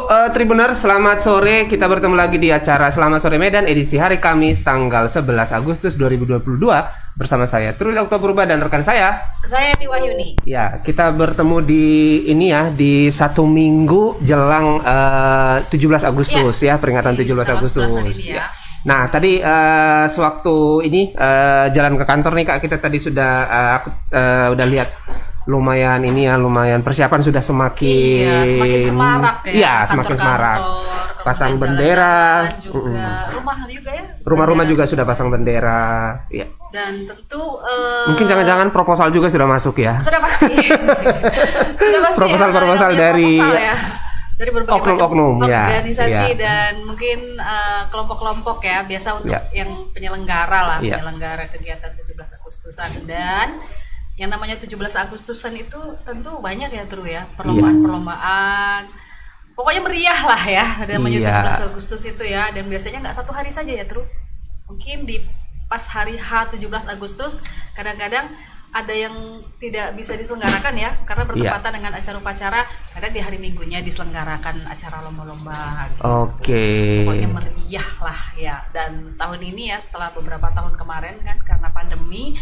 Tribuners, selamat sore. Kita bertemu lagi di acara Selamat Sore Medan edisi hari Kamis tanggal 11 Agustus 2022 bersama saya Truli Oktopurba dan rekan saya Edi Wahyuni. Ya, kita bertemu di ini ya di satu minggu jelang 17 Agustus ya, peringatan 17 Agustus. Ya. Nah, tadi sewaktu ini jalan ke kantor nih Kak, kita tadi sudah aku udah lihat lumayan persiapan sudah semakin semarak ya. Iya, semakin semarak. Pasang bendera juga, rumah juga ya. Rumah-rumah juga sudah pasang bendera, ya. Dan tentu mungkin jangan-jangan proposal juga sudah masuk ya. Sudah pasti. Sudah pasti. Proposal dari dari berbagai oknum-oknum organisasi dan mungkin kelompok-kelompok ya, biasa untuk yang penyelenggara lah, penyelenggara kegiatan 17 Agustusan. Dan yang namanya 17 Agustusan itu tentu banyak ya Tru ya, perlombaan. Pokoknya meriah lah ya, namanya 17 Agustus itu ya. Dan biasanya nggak satu hari saja ya Tru. Mungkin di pas hari H 17 Agustus kadang-kadang ada yang tidak bisa diselenggarakan ya, karena bertepatan dengan acara upacara. Kadang di hari Minggunya diselenggarakan acara lomba-lomba gitu. Pokoknya meriah lah ya. Dan tahun ini ya, setelah beberapa tahun kemarin kan karena pandemi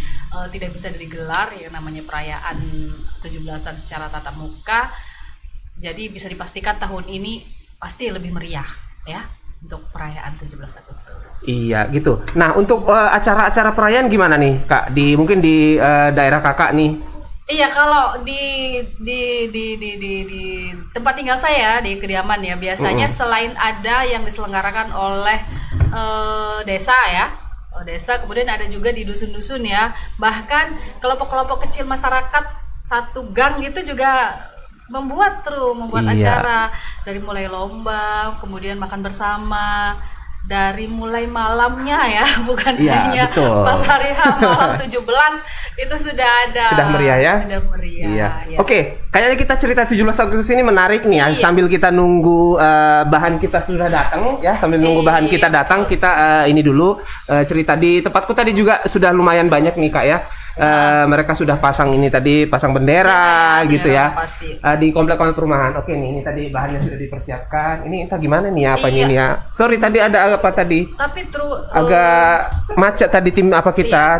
tidak bisa digelar yang namanya perayaan 17-an secara tatap muka. Jadi bisa dipastikan tahun ini pasti lebih meriah ya untuk perayaan 17 Agustus. Iya gitu. Nah, untuk acara-acara perayaan gimana nih Kak? Mungkin di daerah Kakak nih. Iya, kalau di tempat tinggal saya di kediaman ya, biasanya selain ada yang diselenggarakan oleh desa ya, desa, kemudian ada juga di dusun-dusun ya. Bahkan kelompok-kelompok kecil masyarakat satu gang gitu juga membuat acara, dari mulai lomba, kemudian makan bersama, dari mulai malamnya ya, bukan hanya pas hari H malam 17 itu sudah ada. Sudah meriah ya? Sudah meriah. Iya. Ya. Oke, kayaknya kita cerita 17 Agustus ini menarik nih ya. Sambil kita nunggu bahan kita sudah datang ya, sambil nunggu bahan kita datang, kita ini dulu cerita di tempatku tadi juga sudah lumayan banyak nih Kak ya. Mereka sudah pasang bendera gitu ya, di komplek-komplek perumahan. Oke nih, ini tadi bahannya sudah dipersiapkan. Ini entah gimana nih apanya ini ya. Sorry tadi ada apa tadi? Tapi agak macet tadi tim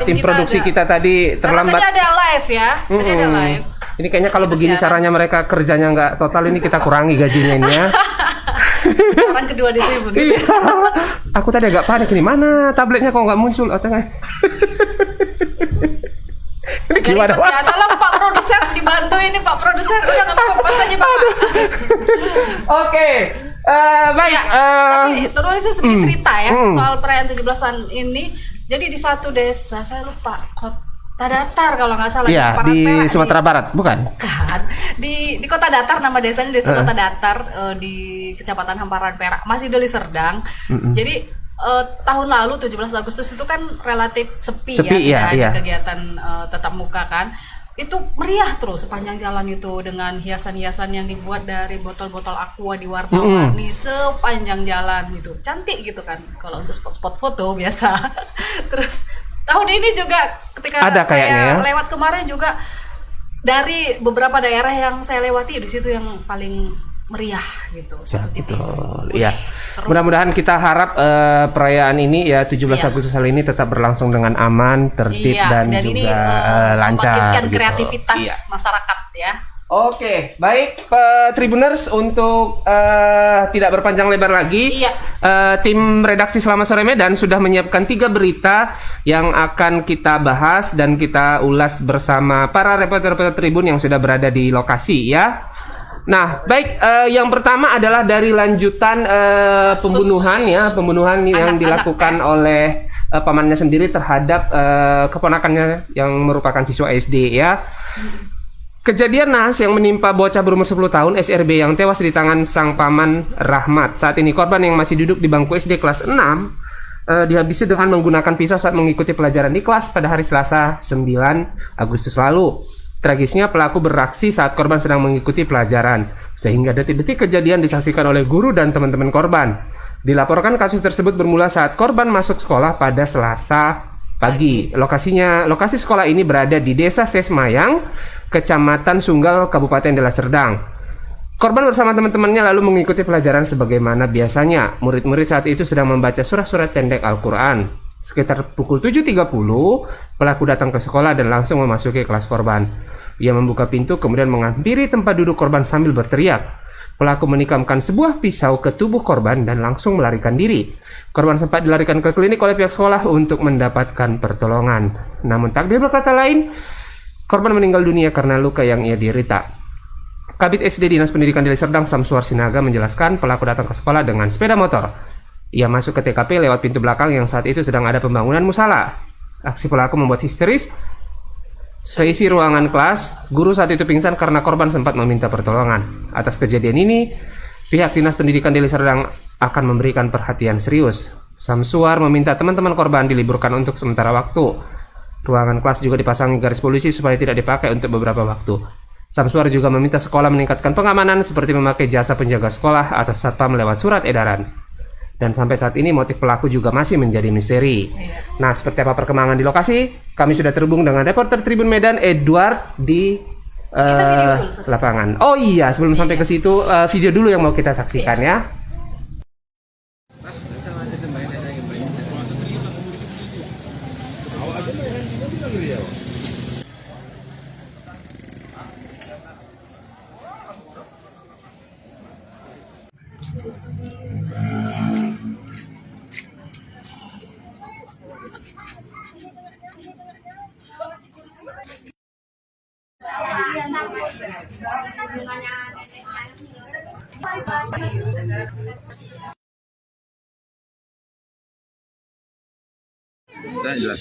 tim produksi kita tadi terlambat. Tadi ada live ya. Tadi ada live. Ini kayaknya kalau begini caranya mereka kerjanya nggak total, ini kita kurangi gajinya ini ya. Orang kedua di Tribun. Aku tadi agak panik, ini mana tabletnya kok nggak muncul? Ini gimana? Ya, tolong Pak Produser dibantu ini, Pak Produser udah nggak apa-apa saja Pak. Oke, baik. Tapi terus saya sedikit cerita ya soal perayaan 17-an ini. Jadi di satu desa, saya lupa Kota Datar kalau nggak salah. Iya, di Sumatera Barat, bukan? Bukan. Di Kota Datar, nama desanya Desa Kota Datar, di Kecamatan Hamparan Perak, masih Deli Serdang. Jadi tahun lalu 17 Agustus itu kan relatif sepi ya, ada kegiatan tatap muka kan. Itu meriah terus sepanjang jalan itu dengan hiasan-hiasan yang dibuat dari botol-botol aqua diwarna-warni sepanjang jalan gitu. Cantik gitu kan kalau untuk spot-spot foto biasa. Terus tahun ini juga ketika ada saya lewat kemarin juga dari beberapa daerah yang saya lewati di situ yang paling meriah gitu. Betul. Iya. Mudah-mudahan kita harap perayaan ini ya 17 Agustus kali ini tetap berlangsung dengan aman, tertib dan juga ini, lancar gitu. Kreativitas masyarakat ya. Oke, baik Tribuners, untuk tidak berpanjang lebar lagi, tim redaksi Selamat Sore Medan sudah menyiapkan 3 berita yang akan kita bahas dan kita ulas bersama para reporter-reporter Tribun yang sudah berada di lokasi ya. Nah, baik, yang pertama adalah dari lanjutan pembunuhan yang dilakukan oleh pamannya sendiri terhadap keponakannya yang merupakan siswa SD ya. Kejadian naas yang menimpa bocah berumur 10 tahun SRB yang tewas di tangan sang paman Rahmat. Saat ini korban yang masih duduk di bangku SD kelas 6 dihabisi dengan menggunakan pisau saat mengikuti pelajaran di kelas pada hari Selasa 9 Agustus lalu. Tragisnya pelaku beraksi saat korban sedang mengikuti pelajaran, sehingga detik-detik kejadian disaksikan oleh guru dan teman-teman korban. Dilaporkan kasus tersebut bermula saat korban masuk sekolah pada Selasa pagi. Lokasi sekolah ini berada di Desa Sesmayang, Kecamatan Sunggal, Kabupaten Deli Serdang. Korban bersama teman-temannya lalu mengikuti pelajaran sebagaimana biasanya. Murid-murid saat itu sedang membaca surat-surat pendek Al-Quran. Sekitar pukul 7.30, pelaku datang ke sekolah dan langsung memasuki kelas korban. Ia membuka pintu kemudian menghampiri tempat duduk korban sambil berteriak. Pelaku menikamkan sebuah pisau ke tubuh korban dan langsung melarikan diri. Korban sempat dilarikan ke klinik oleh pihak sekolah untuk mendapatkan pertolongan. Namun takdir berkata lain, korban meninggal dunia karena luka yang ia derita. Kabid SD Dinas Pendidikan Deli Serdang Samsuar Sinaga menjelaskan pelaku datang ke sekolah dengan sepeda motor. Ia masuk ke TKP lewat pintu belakang yang saat itu sedang ada pembangunan musala. Aksi pelaku membuat histeris seisi ruangan kelas. Guru saat itu pingsan karena korban sempat meminta pertolongan. Atas kejadian ini, pihak Dinas Pendidikan Deli Serdang akan memberikan perhatian serius. Samsuar meminta teman-teman korban diliburkan untuk sementara waktu. Ruangan kelas juga dipasangi garis polisi supaya tidak dipakai untuk beberapa waktu. Samsuar juga meminta sekolah meningkatkan pengamanan seperti memakai jasa penjaga sekolah atau satpam lewat surat edaran. Dan sampai saat ini motif pelaku juga masih menjadi misteri. Nah, seperti apa perkembangan di lokasi? Kami sudah terhubung dengan reporter Tribun Medan Edward di lapangan. Oh iya, sebelum sampai ke situ video dulu yang mau kita saksikan ya.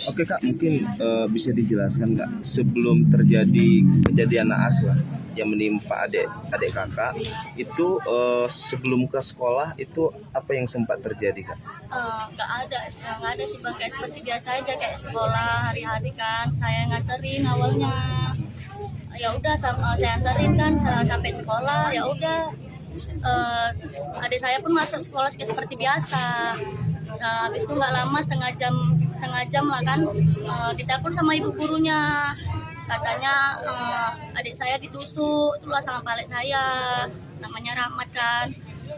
Oke Kak, mungkin bisa dijelaskan nggak sebelum terjadi kejadian naas lah yang menimpa adik kakak itu sebelum ke sekolah itu apa yang sempat terjadi Kak? Nggak ada sih Bang, kayak seperti biasa aja kayak sekolah hari-hari kan saya nganterin awalnya. Ya udah saya anterin kan sampai sekolah ya udah adik saya pun masuk sekolah seperti biasa. Habis itu nggak lama setengah jam lah kan ditelepon sama ibu gurunya katanya adik saya ditusuk itulah sama palek saya namanya Rahmat kan.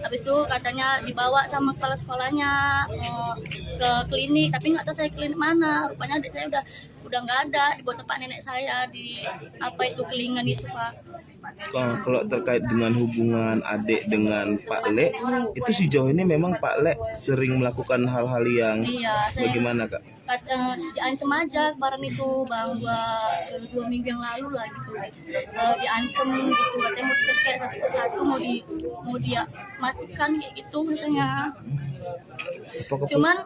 Habis itu katanya dibawa sama kepala sekolahnya ke klinik, tapi nggak tahu saya klinik mana. Rupanya adik saya udah nggak ada, dibawa tempat nenek saya di apa itu Kelingan itu Pak. Kalau terkait dengan hubungan adik dengan Pak Le, itu sejauh ini memang Pak Le sering melakukan hal-hal yang bagaimana Kak? Diancam aja kemarin itu Bang, dua minggu yang lalu lah gitu. Diancam gitu, katanya mau dicekek satu persatu mau dia matikan kayak gitu katanya. Cuman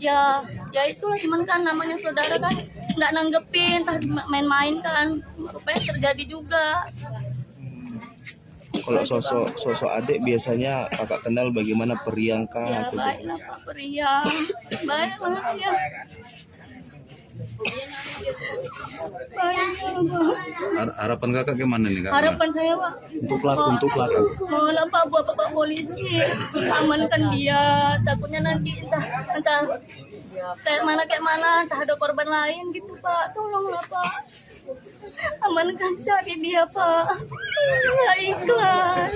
ya itulah, cuman kan namanya saudara kan nggak nanggepin, entah main-main kan, rupanya terjadi juga. Kalau sosok adik biasanya kakak kenal bagaimana, periang kah? Ya baik lah Pak, periang, baik lah ya. Harapan kakak gimana nih Kak? Harapan saya Pak Untuk pelaku. Mohonlah Pak buat Bapak polisi amankan dia, takutnya nanti entah kayak mana entah ada korban lain gitu Pak, tolonglah Pak, amankan, cari dia Pak, nggak ikhlas.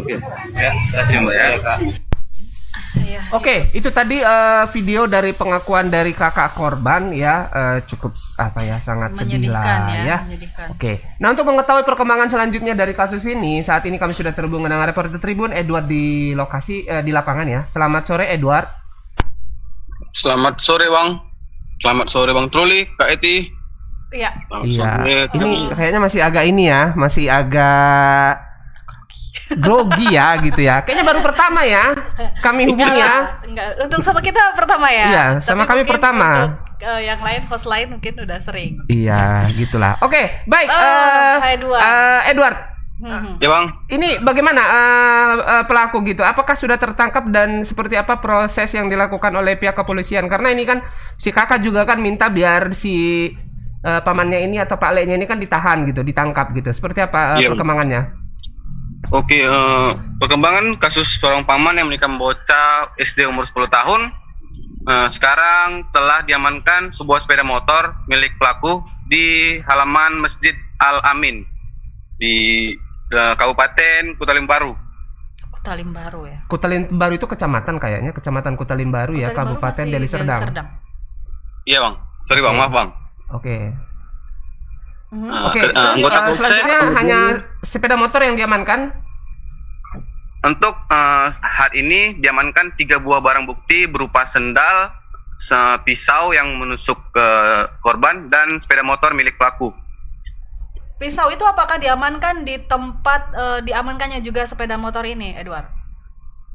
Oke, ya, kasih Mbak ya Kak. Oke, itu tadi video dari pengakuan dari kakak korban ya, cukup sangat sedih lah ya. Oke, nah untuk mengetahui perkembangan selanjutnya dari kasus ini, saat ini kami sudah terhubung dengan reporter Tribun Edward di lokasi di lapangan ya. Selamat sore Edward. Selamat sore Bang. Selamat sore Bang Truli, Kak Eti. Iya. Ini kayaknya masih agak grogi ya gitu ya. Kayaknya baru pertama ya kami hubungi ya. Enggak, untuk sama kita pertama ya. Iya, sama kami pertama. Untuk yang lain, host lain mungkin udah sering. Iya, gitulah. Oke, baik. Edward. Ya Bang. Ini bagaimana pelaku gitu? Apakah sudah tertangkap dan seperti apa proses yang dilakukan oleh pihak kepolisian? Karena ini kan si kakak juga kan minta biar si pamannya ini atau Pak Le-nya ini kan ditahan gitu, ditangkap gitu. Seperti apa perkembangannya? Oke, perkembangan kasus seorang paman yang menikam bocah SD umur 10 tahun. Sekarang telah diamankan sebuah sepeda motor milik pelaku di halaman Masjid Al-Amin di Kabupaten Kutalimbaru. Kutalimbaru ya. Kutalimbaru itu kecamatan kayaknya, Kecamatan Kutalimbaru ya, Kutalimbaru Kabupaten masih Deli Serdang. Iya bang, sorry bang, maaf bang. Oke. Mhm. Oke, anggota Polsek selanjutnya hanya sepeda motor yang diamankan. untuk hal ini diamankan 3 buah barang bukti berupa sendal, pisau yang menusuk ke korban dan sepeda motor milik pelaku. Pisau itu apakah diamankan di tempat diamankannya juga sepeda motor ini, Edward?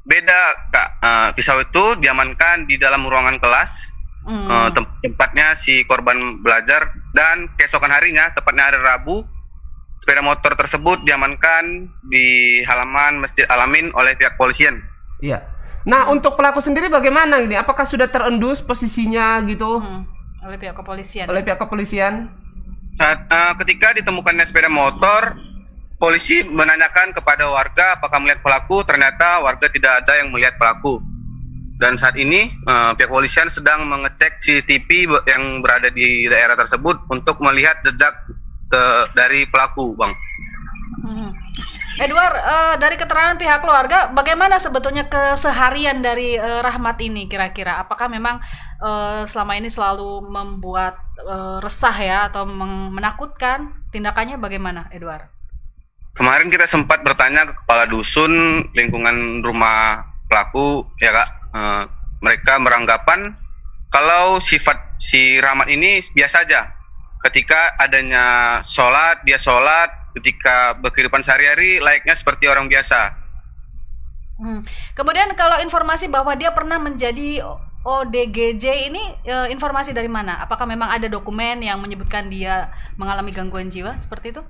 Beda kak, pisau itu diamankan di dalam ruangan kelas. Tempatnya si korban belajar, dan keesokan harinya, tepatnya hari Rabu, sepeda motor tersebut diamankan di halaman Masjid Al-Amin oleh pihak polisian. Iya. Nah, untuk pelaku sendiri bagaimana ini? Apakah sudah terendus posisinya gitu Oleh pihak kepolisian. oleh pihak kepolisian? Saat, ketika ditemukannya sepeda motor, polisi menanyakan kepada warga apakah melihat pelaku. Ternyata warga tidak ada yang melihat pelaku. Dan saat ini pihak kepolisian sedang mengecek CCTV yang berada di daerah tersebut untuk melihat jejak dari pelaku, bang. Edward, dari keterangan pihak keluarga, bagaimana sebetulnya keseharian dari Rahmat ini kira-kira? Apakah memang selama ini selalu membuat resah ya, atau menakutkan? Tindakannya bagaimana, Edward? Kemarin kita sempat bertanya ke kepala dusun lingkungan rumah pelaku, ya kak. Mereka beranggapan kalau sifat si Rahmat ini biasa aja. Ketika adanya sholat, dia sholat. Ketika berkehidupan sehari-hari, layaknya seperti orang biasa. Kemudian kalau informasi bahwa dia pernah menjadi ODGJ ini, informasi dari mana? Apakah memang ada dokumen yang menyebutkan dia mengalami gangguan jiwa seperti itu?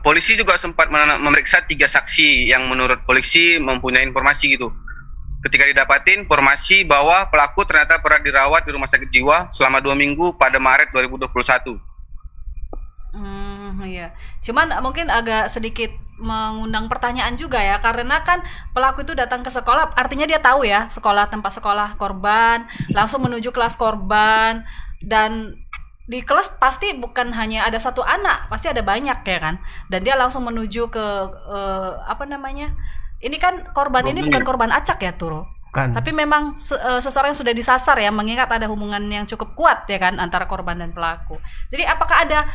Polisi juga sempat memeriksa 3 saksi yang menurut polisi mempunyai informasi gitu. Ketika didapatin informasi bahwa pelaku ternyata pernah dirawat di rumah sakit jiwa selama 2 minggu pada Maret 2021. Iya. Cuman mungkin agak sedikit mengundang pertanyaan juga ya, karena kan pelaku itu datang ke sekolah, artinya dia tahu ya tempat sekolah korban, langsung menuju kelas korban, dan di kelas pasti bukan hanya ada 1 anak, pasti ada banyak ya kan, dan dia langsung menuju ke ini kan korban ini bukan korban acak ya, Turo. Kan. Tapi memang seseorang yang sudah disasar ya, mengingat ada hubungan yang cukup kuat ya kan antara korban dan pelaku. Jadi apakah ada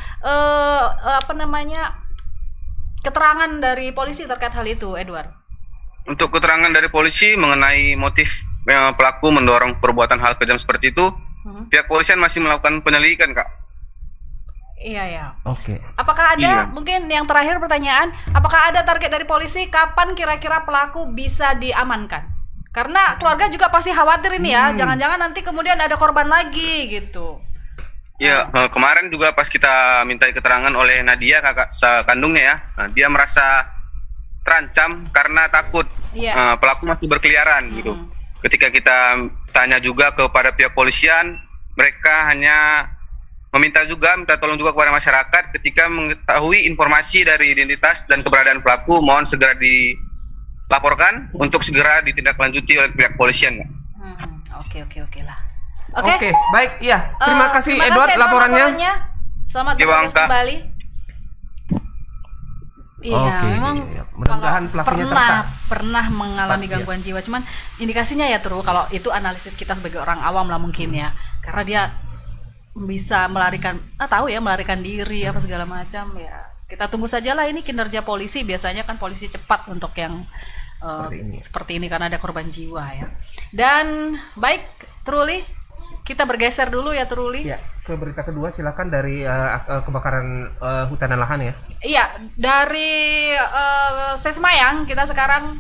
keterangan dari polisi terkait hal itu, Edward? Untuk keterangan dari polisi mengenai motif pelaku mendorong perbuatan hal kejam seperti itu, pihak polisian masih melakukan penyelidikan, kak. Iya ya. Oke. Apakah ada mungkin yang terakhir pertanyaan, apakah ada target dari polisi kapan kira-kira pelaku bisa diamankan? Karena keluarga juga pasti khawatir ini ya, jangan-jangan nanti kemudian ada korban lagi gitu. Ya, kemarin juga pas kita minta keterangan oleh Nadia, kakak kandungnya ya, dia merasa terancam karena takut pelaku masih berkeliaran gitu. Ketika kita tanya juga kepada pihak polisian, mereka hanya minta tolong juga kepada masyarakat ketika mengetahui informasi dari identitas dan keberadaan pelaku, mohon segera dilaporkan untuk segera ditindaklanjuti oleh pihak polisian. Oke lah. Oke, baik, ya. Terima kasih Edward laporannya. Selamat bertugas kembali. Iya, memang mudah-mudahan pelakunya pernah mengalami gangguan jiwa. Cuman indikasinya ya kalau itu analisis kita sebagai orang awam lah mungkin ya, karena dia bisa melarikan diri apa segala macam ya. Kita tunggu sajalah ini kinerja polisi, biasanya kan polisi cepat untuk yang seperti ini karena ada korban jiwa ya. Dan baik, Truli, kita bergeser dulu ya Truli. Ya, ke berita kedua silakan dari kebakaran hutan dan lahan ya. Iya, dari Sesmayang kita sekarang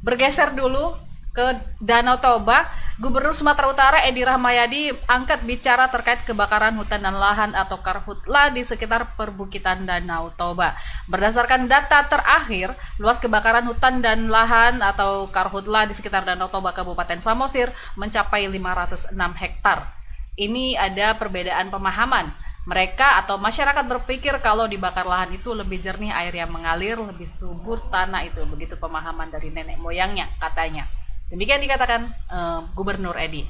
bergeser dulu ke Danau Toba. Gubernur Sumatera Utara Edi Rahmayadi angkat bicara terkait kebakaran hutan dan lahan atau Karhutla di sekitar perbukitan Danau Toba. Berdasarkan data terakhir, luas kebakaran hutan dan lahan atau Karhutla di sekitar Danau Toba Kabupaten Samosir mencapai 506 hektar. Ini ada perbedaan pemahaman. Mereka atau masyarakat berpikir kalau dibakar lahan itu lebih jernih air yang mengalir, lebih subur tanah itu. Begitu pemahaman dari nenek moyangnya katanya. Demikian dikatakan Gubernur Edi.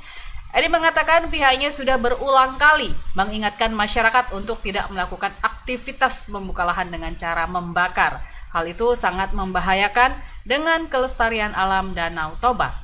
Edi mengatakan pihaknya sudah berulang kali mengingatkan masyarakat untuk tidak melakukan aktivitas membuka lahan dengan cara membakar. Hal itu sangat membahayakan dengan kelestarian alam Danau Toba.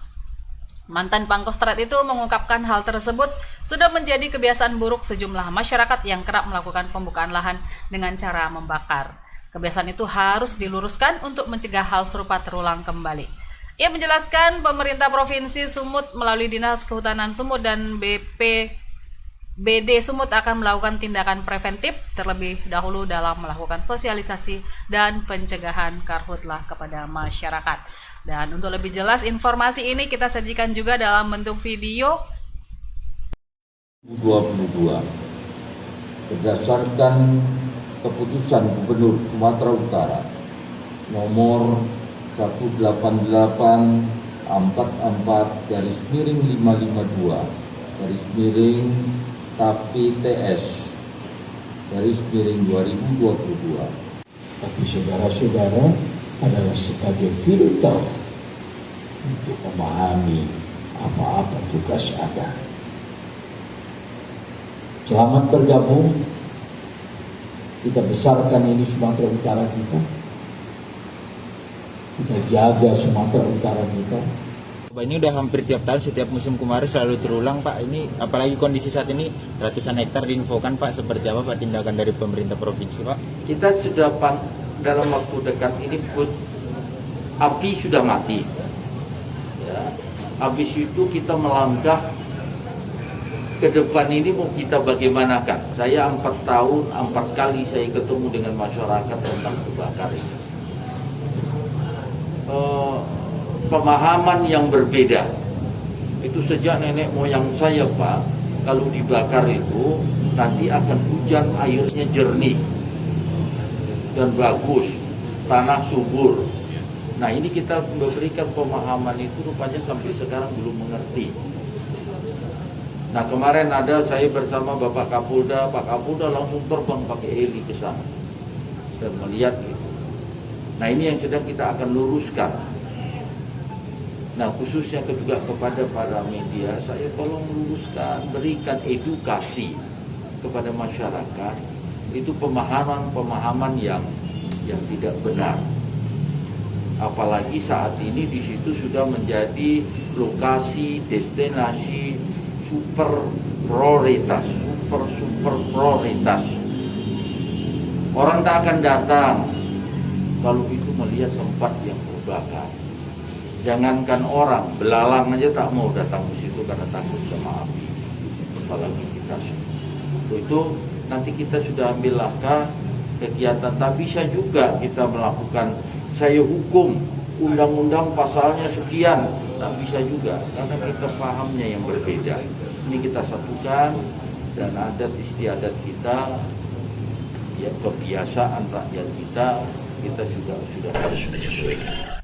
Mantan Pangkostrat itu mengungkapkan hal tersebut sudah menjadi kebiasaan buruk sejumlah masyarakat yang kerap melakukan pembukaan lahan dengan cara membakar. Kebiasaan itu harus diluruskan untuk mencegah hal serupa terulang kembali. Ia menjelaskan pemerintah Provinsi Sumut melalui Dinas Kehutanan Sumut dan BPBD Sumut akan melakukan tindakan preventif terlebih dahulu dalam melakukan sosialisasi dan pencegahan karhutlah kepada masyarakat. Dan untuk lebih jelas informasi ini kita sajikan juga dalam bentuk video. 2022 berdasarkan keputusan Gubernur Sumatera Utara nomor 188/552/KPTS/2022. Tapi saudara-saudara adalah sebagai filter untuk memahami apa-apa tugas ada. Selamat bergabung. Kita besarkan ini Sumatera Utara kita. Kita jaga Sumatera Utara kita. Ini udah hampir tiap tahun, setiap musim kemarau selalu terulang, Pak. Ini apalagi kondisi saat ini ratusan hektar diinfokan, Pak. Seperti apa, Pak, tindakan dari pemerintah provinsi, Pak? Kita sudah dalam waktu dekat ini api sudah mati. Ya. Habis itu kita melangkah ke depan ini mau kita bagaimanakan. Saya 4 tahun, 4 kali saya ketemu dengan masyarakat tentang kebakaran. Pemahaman yang berbeda itu sejak nenek moyang saya, Pak. Kalau dibakar itu nanti akan hujan, airnya jernih dan bagus, tanah subur. Nah, ini kita memberikan pemahaman itu rupanya sampai sekarang belum mengerti. Nah, kemarin ada saya bersama Bapak Kapolda, Pak Kapolda langsung terbang pakai heli ke sana dan melihat itu. Nah, ini yang sedang kita akan luruskan. Nah, khususnya juga kepada para media, saya tolong luruskan, berikan edukasi kepada masyarakat. Itu pemahaman yang tidak benar. Apalagi saat ini di situ sudah menjadi lokasi destinasi super prioritas. Orang tak akan datang kalau itu melihat tempat yang terbakar. Jangankan orang, belalang aja tak mau datang ke situ karena takut sama api. Apalagi kita. Itu nanti kita sudah ambil langkah kegiatan. Tak bisa juga kita melakukan, saya hukum undang-undang pasalnya sekian. Tak bisa juga, karena kita pahamnya yang berbeda. Ini kita satukan dan adat istiadat kita, ya kebiasaan rakyat kita juga sudah harus menyesuaikan.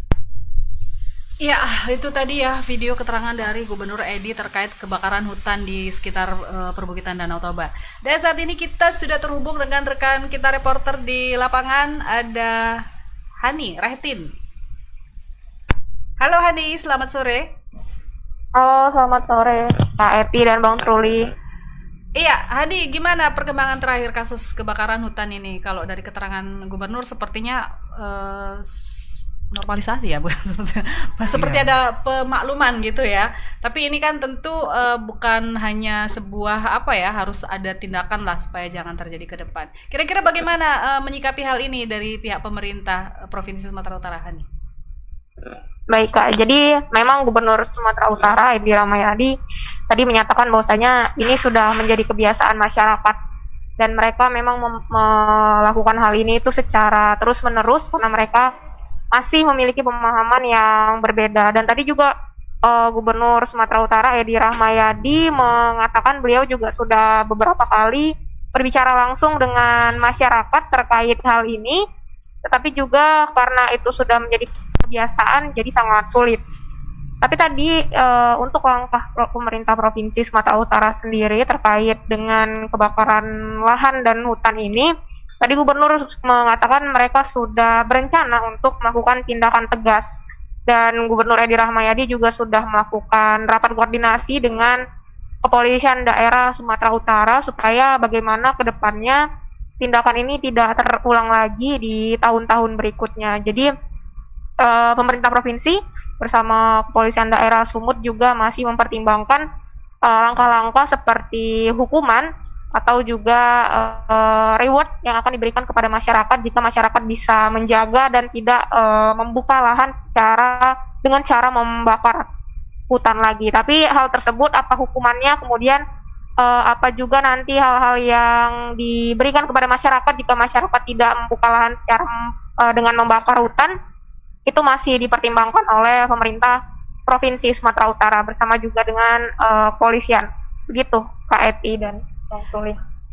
Ya, itu tadi ya video keterangan dari Gubernur Edi terkait kebakaran hutan di sekitar perbukitan Danau Toba. Dan saat ini kita sudah terhubung dengan rekan kita reporter di lapangan, ada Hani Rehtin. Halo Hani, selamat sore. Halo, selamat sore Kak Epi dan Bang Truli. Iya, Hani, gimana perkembangan terakhir kasus kebakaran hutan ini? Kalau dari keterangan Gubernur sepertinya normalisasi ya, seperti ada pemakluman gitu ya. Tapi ini kan tentu bukan hanya sebuah harus ada tindakan lah supaya jangan terjadi ke depan. Kira-kira bagaimana menyikapi hal ini dari pihak pemerintah Provinsi Sumatera Utara, Hani? Baik Kak, jadi memang Gubernur Sumatera Utara Edi Rahmayadi tadi menyatakan bahwasanya ini sudah menjadi kebiasaan masyarakat dan mereka memang melakukan hal ini itu secara terus-menerus karena mereka masih memiliki pemahaman yang berbeda. Dan tadi juga Gubernur Sumatera Utara Edi Rahmayadi mengatakan beliau juga sudah beberapa kali berbicara langsung dengan masyarakat terkait hal ini, tetapi juga karena itu sudah menjadi kebiasaan jadi sangat sulit. Tapi tadi untuk langkah pemerintah Provinsi Sumatera Utara sendiri terkait dengan kebakaran lahan dan hutan ini, tadi Gubernur mengatakan mereka sudah berencana untuk melakukan tindakan tegas, dan Gubernur Edi Rahmayadi juga sudah melakukan rapat koordinasi dengan kepolisian daerah Sumatera Utara supaya bagaimana ke depannya tindakan ini tidak terulang lagi di tahun-tahun berikutnya. Jadi pemerintah provinsi bersama kepolisian daerah Sumut juga masih mempertimbangkan langkah-langkah seperti hukuman atau juga reward yang akan diberikan kepada masyarakat jika masyarakat bisa menjaga dan tidak membuka lahan dengan cara membakar hutan lagi. Tapi hal tersebut apa hukumannya, kemudian apa juga nanti hal-hal yang diberikan kepada masyarakat jika masyarakat tidak membuka lahan dengan membakar hutan, itu masih dipertimbangkan oleh pemerintah Provinsi Sumatera Utara bersama juga dengan kepolisian. Begitu Kak Eti dan Bang Suli.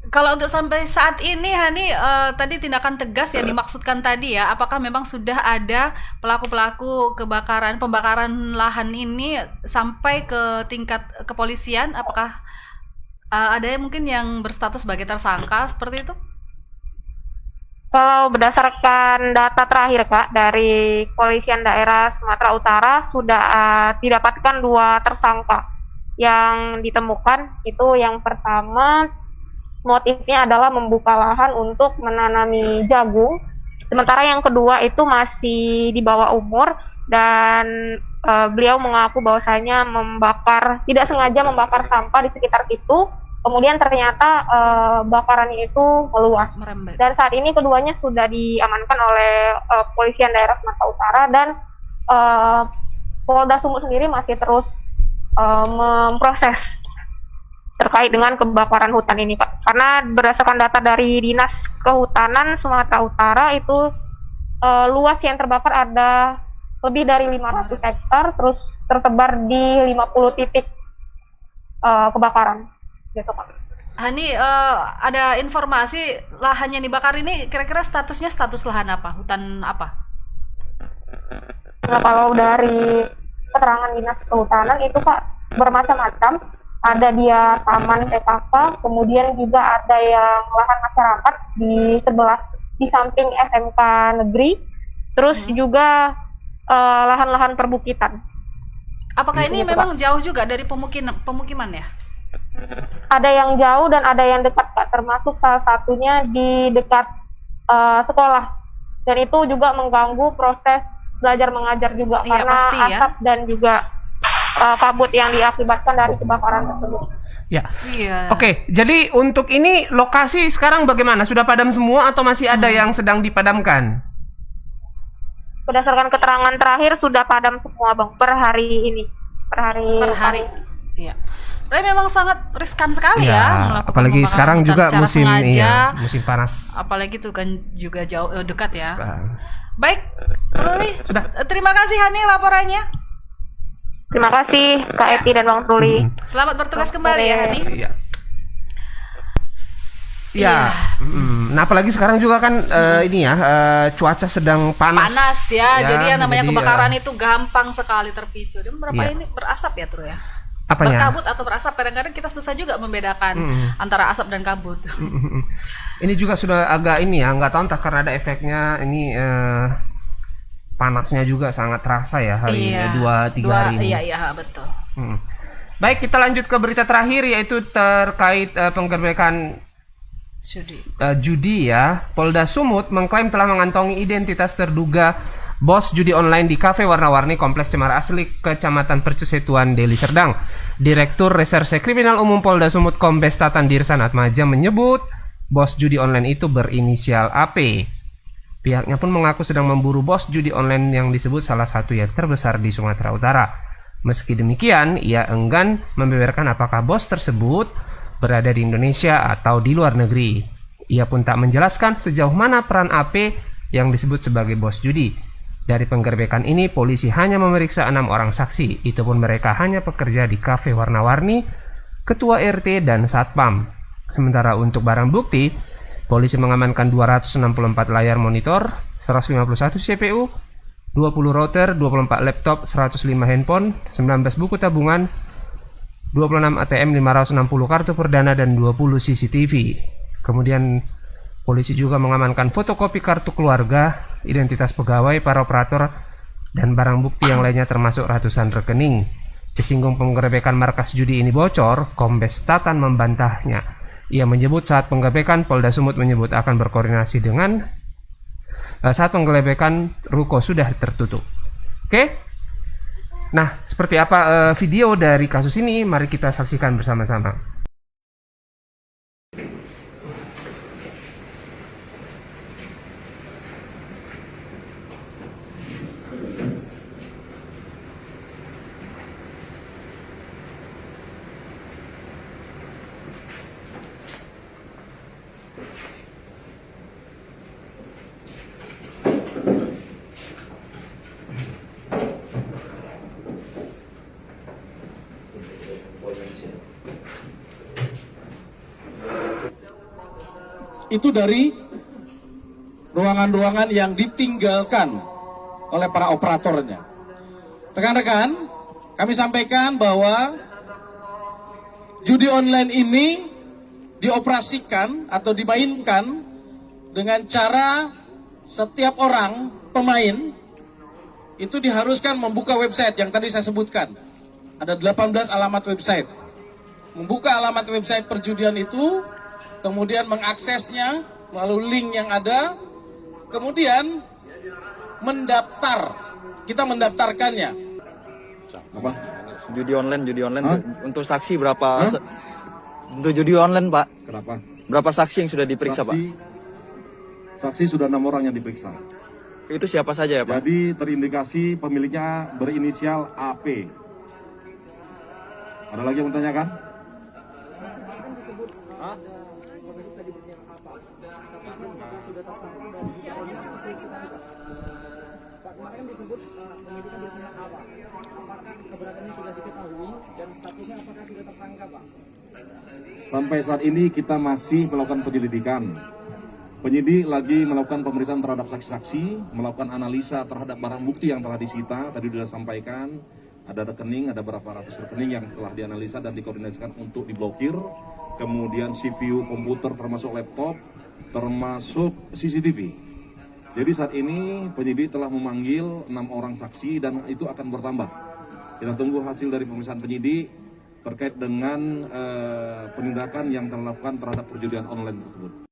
Kalau untuk sampai saat ini Hani, tadi tindakan tegas yang dimaksudkan tadi ya, apakah memang sudah ada pelaku-pelaku pembakaran lahan ini sampai ke tingkat kepolisian? Apakah ada yang mungkin yang berstatus sebagai tersangka seperti itu? Kalau berdasarkan data terakhir Kak dari Kepolisian Daerah Sumatera Utara sudah didapatkan 2 tersangka yang ditemukan. Itu yang pertama, motifnya adalah membuka lahan untuk menanami jagung. Sementara yang kedua itu masih di bawah umur dan beliau mengaku bahwasanya tidak sengaja membakar sampah di sekitar itu. Kemudian ternyata bakarannya itu meluas. Dan saat ini keduanya sudah diamankan oleh Kepolisian Daerah Sumatera Utara dan Polda Sumut sendiri masih terus memproses terkait dengan kebakaran hutan ini, Pak. Karena berdasarkan data dari Dinas Kehutanan Sumatera Utara itu luas yang terbakar ada lebih dari 500 hektar, terus tersebar di 50 titik kebakaran. Gitu, Pak. Hani, ada informasi lahan yang dibakar ini kira-kira statusnya status lahan apa? Hutan apa? Nah, kalau dari keterangan Dinas Kehutanan itu Pak bermacam-macam. Ada dia taman PKK, kemudian juga ada yang lahan masyarakat di samping SMK negeri, terus juga lahan-lahan perbukitan. Apakah ini memang jauh juga dari pemukiman ya? Ada yang jauh dan ada yang dekat Kak, termasuk salah satunya di dekat sekolah, dan itu juga mengganggu proses belajar mengajar juga karena pasti, asap dan juga kabut yang diakibatkan dari kebakaran tersebut. Ya. Iya. Oke, jadi untuk ini lokasi sekarang bagaimana? Sudah padam semua atau masih ada yang sedang dipadamkan? Berdasarkan keterangan terakhir sudah padam semua Bang per hari ini. Per hari. Iya. Tapi memang sangat riskan sekali ya melakukan apalagi sekarang juga musim musim panas. Apalagi itu kan juga jauh dekat ya. Baik, Ruli. Sudah. Terima kasih Hani laporannya. Terima kasih Kak Eti dan Bang Ruli. Selamat bertugas kembali ya Hani. Iya. Ya. Nah, apalagi sekarang juga kan ini ya cuaca sedang panas. Panas ya. Jadi yang namanya kebakaran itu gampang sekali terpicu. Dan ini berasap ya, Tru ya. Apanya? Berkabut atau berasap, kadang-kadang kita susah juga membedakan antara asap dan kabut. Ini juga sudah agak ini ya, nggak tahu entah karena ada efeknya ini panasnya juga sangat terasa ya hari ini 2-3 hari ini. Iya betul. Baik, kita lanjut ke berita terakhir yaitu terkait penggerbekan judi ya. Polda Sumut mengklaim telah mengantongi identitas terduga bos judi online di kafe warna-warni Kompleks Cemara Asli, Kecamatan Percusetuan, Deli Serdang. Direktur Reserse Kriminal Umum Polda Sumut Kombes Tatan Dirsan Atmaja menyebut bos judi online itu berinisial AP. Pihaknya pun mengaku sedang memburu bos judi online yang disebut salah satu yang terbesar di Sumatera Utara. Meski demikian, ia enggan membeberkan apakah bos tersebut berada di Indonesia atau di luar negeri. Ia pun tak menjelaskan sejauh mana peran AP yang disebut sebagai bos judi. Dari penggerbekan ini, polisi hanya memeriksa 6 orang saksi. Itu pun mereka hanya pekerja di kafe warna-warni, ketua RT, dan satpam. Sementara untuk barang bukti, polisi mengamankan 264 layar monitor, 151 CPU, 20 router, 24 laptop, 105 handphone, 19 buku tabungan, 26 ATM, 560 kartu perdana, dan 20 CCTV. Kemudian polisi juga mengamankan fotokopi kartu keluarga, identitas pegawai, para operator, dan barang bukti yang lainnya termasuk ratusan rekening. Disinggung penggerebekan markas judi ini bocor, Kombes Tatan membantahnya. Ia menyebut saat penggerebekan Polda Sumut menyebut akan berkoordinasi dengan saat penggerebekan ruko sudah tertutup. Oke? Nah, seperti apa video dari kasus ini? Mari kita saksikan bersama-sama. Itu dari ruangan-ruangan yang ditinggalkan oleh para operatornya. Rekan-rekan, kami sampaikan bahwa judi online ini dioperasikan atau dimainkan dengan cara setiap orang pemain itu diharuskan membuka website yang tadi saya sebutkan. Ada 18 alamat website. Membuka alamat website perjudian itu, kemudian mengaksesnya melalui link yang ada, kemudian mendaftar. Kita mendaftarkannya. Apa? Judi online. Untuk saksi berapa? Untuk judi online, Pak. Kenapa? Berapa saksi yang sudah diperiksa, Pak? Saksi sudah 6 orang yang diperiksa. Itu siapa saja ya, Pak? Jadi terindikasi pemiliknya berinisial AP. Ada lagi yang menanyakan? Sampai saat ini kita masih melakukan penyelidikan. Penyidik lagi melakukan pemeriksaan terhadap saksi-saksi, melakukan analisa terhadap barang bukti yang telah disita. Tadi sudah sampaikan, ada rekening, ada berapa ratus rekening yang telah dianalisa dan dikoordinasikan untuk diblokir. Kemudian CPU komputer termasuk laptop, termasuk CCTV. Jadi saat ini penyidik telah memanggil 6 orang saksi dan itu akan bertambah. Kita tunggu hasil dari pemeriksaan penyidik terkait dengan penindakan yang telah dilakukan terhadap perjudian online tersebut.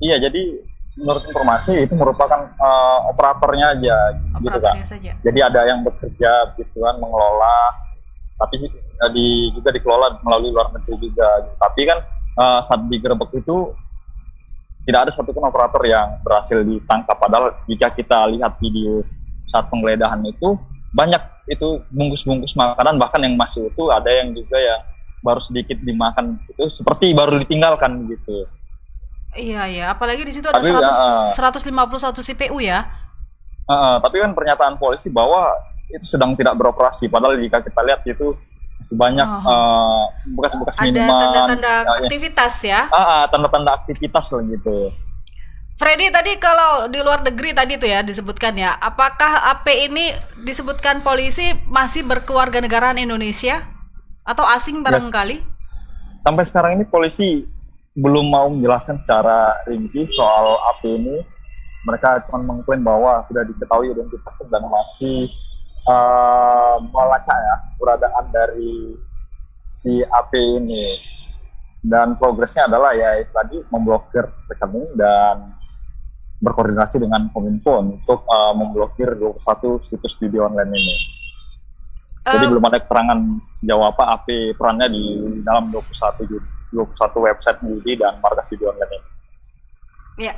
Iya, jadi menurut informasi itu merupakan operatornya aja, gitu kan. Saja. Jadi ada yang bekerja gitu kan, mengelola, tapi juga dikelola melalui luar negeri juga. Tapi kan saat digerebek itu tidak ada satupun operator yang berhasil ditangkap. Padahal jika kita lihat video saat penggeledahan itu banyak itu bungkus-bungkus makanan, bahkan yang masih utuh, ada yang juga yang baru sedikit dimakan itu seperti baru ditinggalkan gitu. Iya, apalagi di situ ada 151 CPU ya. Tapi kan pernyataan polisi bahwa itu sedang tidak beroperasi, padahal jika kita lihat itu masih banyak bekas-bekas minuman. Ada tanda-tanda aktivitas ya. Tanda-tanda aktivitas lah gitu. Freddy, tadi kalau di luar negeri tadi tuh ya disebutkan ya, apakah AP ini disebutkan polisi masih berkewarganegaraan Indonesia atau asing barangkali? Sampai sekarang ini polisi belum mau menjelaskan secara rinci soal AP ini. Mereka cuma mengklaim bahwa sudah diketahui identitasnya dan masih melacak ya keberadaan dari si AP ini. Dan progresnya adalah ya tadi memblokir rekening dan berkoordinasi dengan Kominfo untuk memblokir 21 situs judi online ini. Jadi belum ada keterangan sejauh apa AP perannya di dalam 21 website judi dan markas judi online ini. Ya,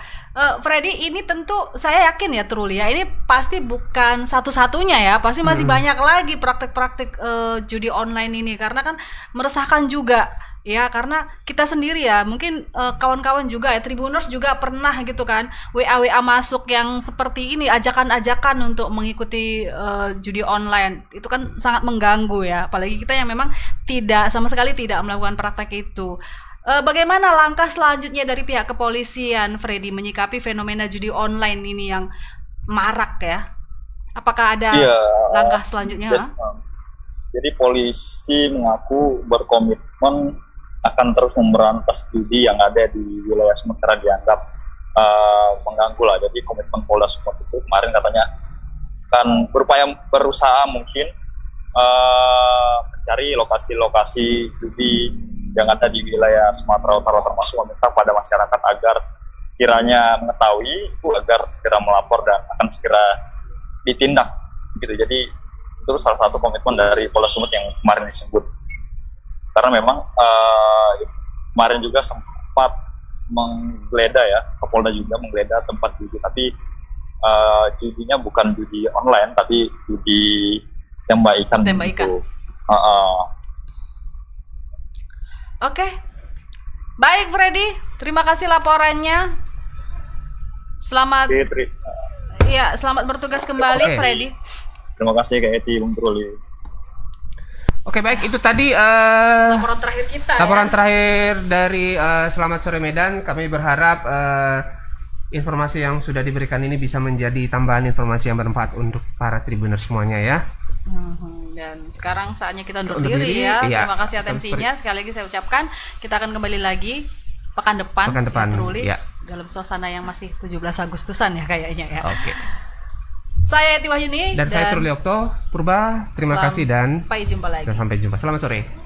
Freddy, ini tentu saya yakin ya Truli ya, ini pasti bukan satu-satunya ya, pasti masih banyak lagi praktik-praktik judi online ini, karena kan meresahkan juga ya, karena kita sendiri ya, mungkin kawan-kawan juga ya, Tribuners juga pernah gitu kan, WA masuk yang seperti ini, ajakan-ajakan untuk mengikuti judi online, itu kan sangat mengganggu ya, apalagi kita yang memang sama sekali tidak melakukan praktek itu. Bagaimana langkah selanjutnya dari pihak kepolisian, Freddy, menyikapi fenomena judi online ini yang marak ya? Apakah ada langkah selanjutnya? Jadi polisi mengaku berkomitmen akan terus memberantas judi yang ada di wilayah Sumatera dianggap mengganggu lah. Jadi komitmen Polda Sumatera itu kemarin katanya akan berusaha mungkin mencari lokasi-lokasi judi yang ada di wilayah Sumatera Utara, termasuk meminta pada masyarakat agar kiranya mengetahui itu agar segera melapor dan akan segera ditindak gitu. Jadi itu salah satu komitmen dari Polda Sumut yang kemarin disebut, karena memang kemarin juga sempat menggeledah ya, Kapolda juga menggeledah tempat judi, tapi judinya bukan judi online tapi judi tembak ikan. Gitu. Oke, baik Freddy, terima kasih laporannya. Selamat, selamat bertugas kembali, Freddy. Terima kasih Kak Eti, Bung Truli. Oke, baik, itu tadi laporan terakhir kita. Laporan terakhir dari Selamat Sore Medan. Kami berharap informasi yang sudah diberikan ini bisa menjadi tambahan informasi yang bermanfaat untuk para Tribuners semuanya ya. Dan sekarang saatnya kita undur diri ya. Iya. Terima kasih atensinya. Sekali lagi saya ucapkan, kita akan kembali lagi pekan depan Truli, dalam suasana yang masih 17 Agustusan ya kayaknya ya. Oke. Saya Eti Wahyuni dan saya Truli Okto Purba. Terima kasih dan sampai jumpa lagi. Sampai jumpa. Selamat sore.